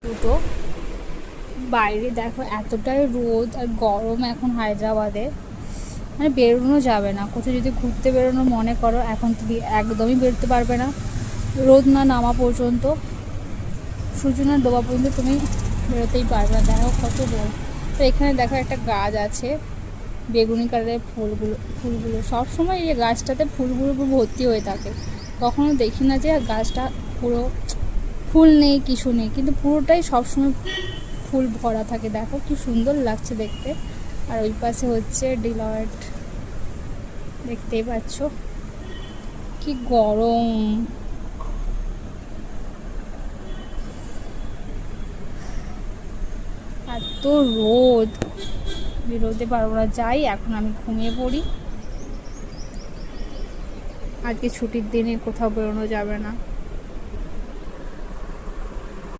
দুটো। বাইরে দেখো এতটাই রোদ আর গরম এখন হায়দ্রাবাদে, মানে বেরোনো যাবে না। কোথাও যদি ঘুরতে বেরোনো মনে করো এখন তুমি একদমই বেরোতে পারবে না, রোদ না নামা পর্যন্ত, সূর্য না ডোবা পর্যন্ত তুমি বেরোতেই পারবে না। দেখো কত রোদ। তো এখানে দেখো একটা গাছ আছে, বেগুনি কালারের ফুলগুলো সবসময় এই গাছটাতে ফুলগুলো পুরো ভর্তি হয়ে থাকে। কখনো দেখি না যে গাছটা পুরো ফুল নেই, কিছু নেই, কিন্তু পুরোটাই সবসময় ফুল ভরা থাকে। দেখো কি সুন্দর লাগছে দেখতে। আর ওই পাশে হচ্ছে ডিলয়েট, দেখতেই পাচ্ছ কি গরম। এত রোদ, বেরোতে পারবো না। যাই এখন আমি ঘুমিয়ে পড়ি, আজকে ছুটির দিনে কোথাও বেরোনো যাবে না।